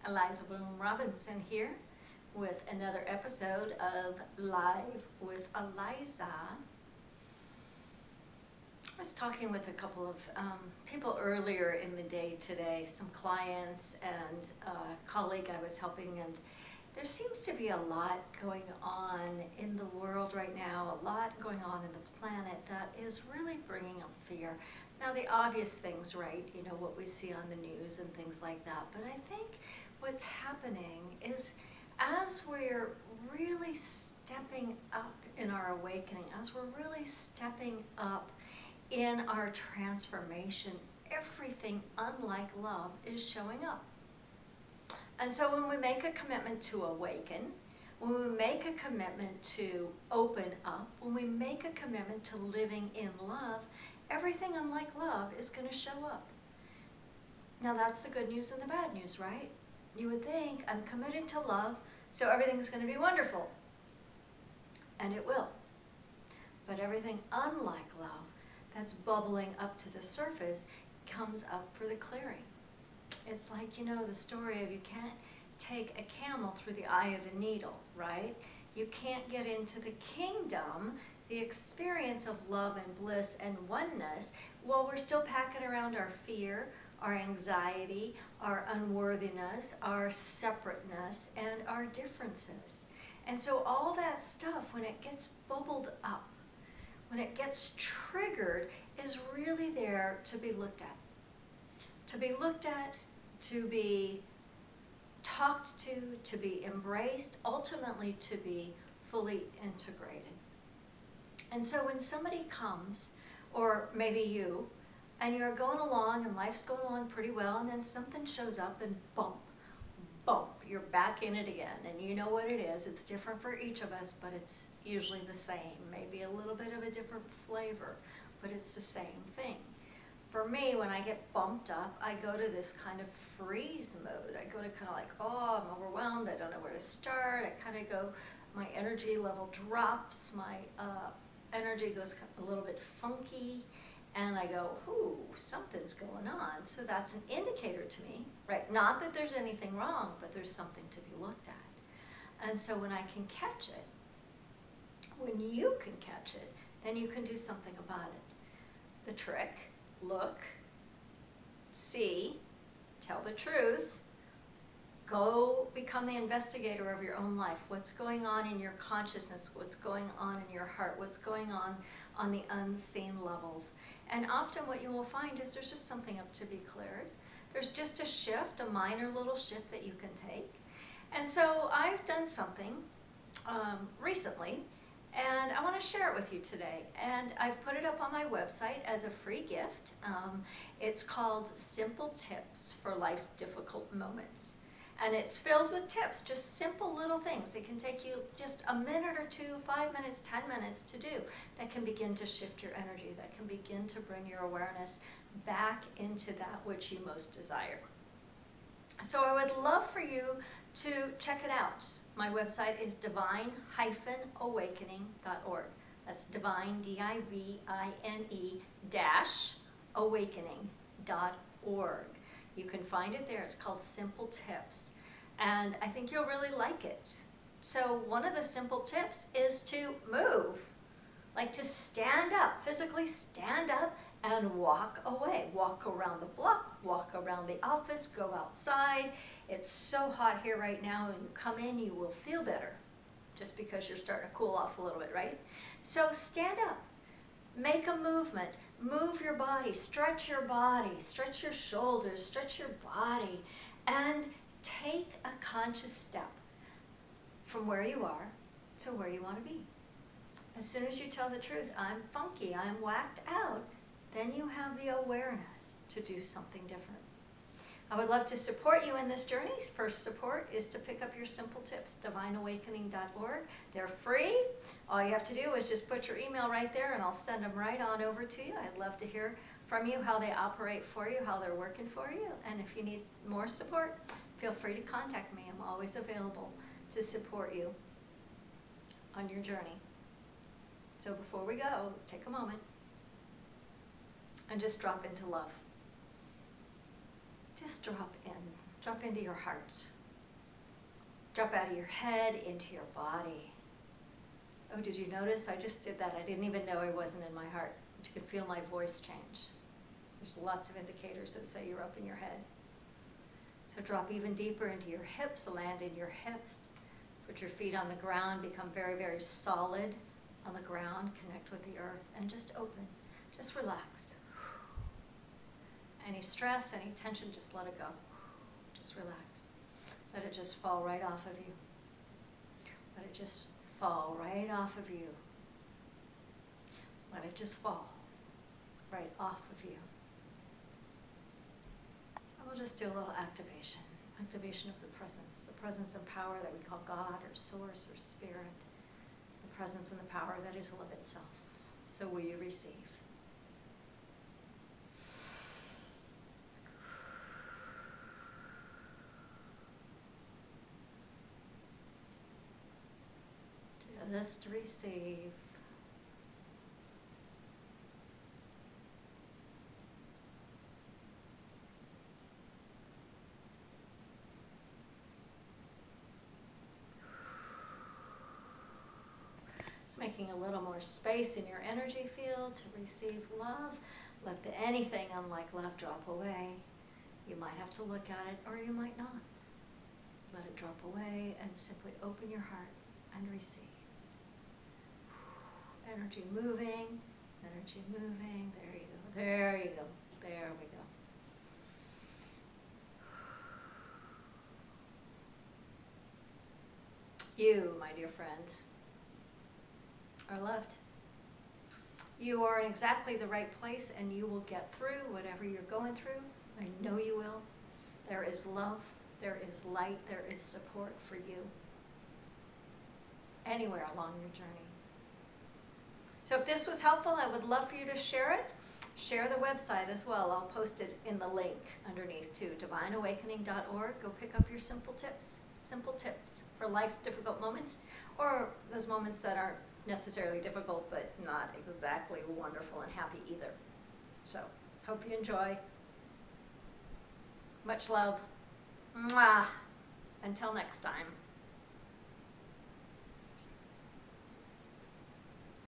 Eliza Bloom Robinson here with another episode of Live with Eliza. I was talking with a couple of people earlier in the day today, some clients and a colleague I was helping, and there seems to be a lot going on in the world right now, a lot going on in the planet that is really bringing up fear. Now the obvious things, right, you know, what we see on the news and things like that, but I think what's happening is as we're really stepping up in our awakening, as we're really stepping up in our transformation, everything unlike love is showing up. And so when we make a commitment to awaken, when we make a commitment to open up, when we make a commitment to living in love, everything unlike love is going to show up. Now that's the good news and the bad news, right? You would think, I'm committed to love, so everything's going to be wonderful. And it will. But everything unlike love that's bubbling up to the surface comes up for the clearing. It's like, you know, the story of you can't take a camel through the eye of a needle, right? You can't get into the kingdom, the experience of love and bliss and oneness, while we're still packing around our fear, our anxiety, our unworthiness, our separateness, and our differences. And so all that stuff, when it gets bubbled up, when it gets triggered, is really there to be looked at. To be looked at, to be talked to be embraced, ultimately to be fully integrated. And so when somebody comes, or maybe you, and you're going along and life's going along pretty well, and then something shows up and bump, you're back in it again. And you know what it is. It's different for each of us, but it's usually the same. Maybe a little bit of a different flavor, but it's the same thing. For me, when I get bumped up, I go to this kind of freeze mode. I go to kind of like, oh, I'm overwhelmed. I don't know where to start. I kind of go, my energy level drops. My energy goes a little bit funky. And I go, ooh, something's going on. So that's an indicator to me, right? Not that there's anything wrong, but there's something to be looked at. And so when I can catch it, when you can catch it, then you can do something about it. The trick, look, see, tell the truth, go become the investigator of your own life. What's going on in your consciousness? What's going on in your heart? What's going on the unseen levels? And often what you will find is there's just something up to be cleared. There's just a shift, a minor little shift that you can take. And so I've done something recently, and I want to share it with you today. And I've put it up on my website as a free gift. It's called Simple Tips for Life's Difficult Moments. And it's filled with tips, just simple little things. It can take you just a minute or two, 5 minutes, 10 minutes to do that can begin to shift your energy, that can begin to bring your awareness back into that which you most desire. So I would love for you to check it out. My website is divine-awakening.org. That's divine, D-I-V-I-N-E -awakening.org. You can find it there. It's called Simple Tips. And I think you'll really like it. So one of the simple tips is to move. Like to stand up, physically stand up and walk away. Walk around the block, walk around the office, go outside. It's so hot here right now. When you come in, you will feel better just because you're starting to cool off a little bit, right? So stand up. Make a movement, move your body, stretch your shoulders, stretch your body, and take a conscious step from where you are to where you want to be. As soon as you tell the truth, I'm funky, I'm whacked out, then you have the awareness to do something different. I would love to support you in this journey. First support is to pick up your simple tips, divine-awakening.org. They're free. All you have to do is just put your email right there and I'll send them right on over to you. I'd love to hear from you how they operate for you, how they're working for you. And if you need more support, feel free to contact me. I'm always available to support you on your journey. So before we go, let's take a moment and just drop into love. Just drop into your heart. Drop out of your head into your body. Oh, did you notice? I just did that. I didn't even know I wasn't in my heart. But you could feel my voice change. There's lots of indicators that say you're up in your head. So drop even deeper into your hips, land in your hips. Put your feet on the ground, become very, very solid on the ground, connect with the earth, and just open. Just relax. Any stress, any tension, just let it go. Just relax. Let it just fall right off of you. Let it just fall right off of you. Let it just fall right off of you. And we'll just do a little activation. Activation of the presence and power that we call God or Source or Spirit. The presence and the power that is love itself. So will you receive? Just receive. Just making a little more space in your energy field to receive love. Let anything unlike love drop away. You might have to look at it or you might not. Let it drop away and simply open your heart and receive. Energy moving, energy moving. There you go, there you go, there we go. You, my dear friend, are loved. You are in exactly the right place and you will get through whatever you're going through. I know you will. There is love, there is light, there is support for you anywhere along your journey. So if this was helpful, I would love for you to share it. Share the website as well. I'll post it in the link underneath too, divineawakening.org. Go pick up your simple tips for life's difficult moments, or those moments that aren't necessarily difficult, but not exactly wonderful and happy either. So, hope you enjoy. Much love. Mwah. Until next time.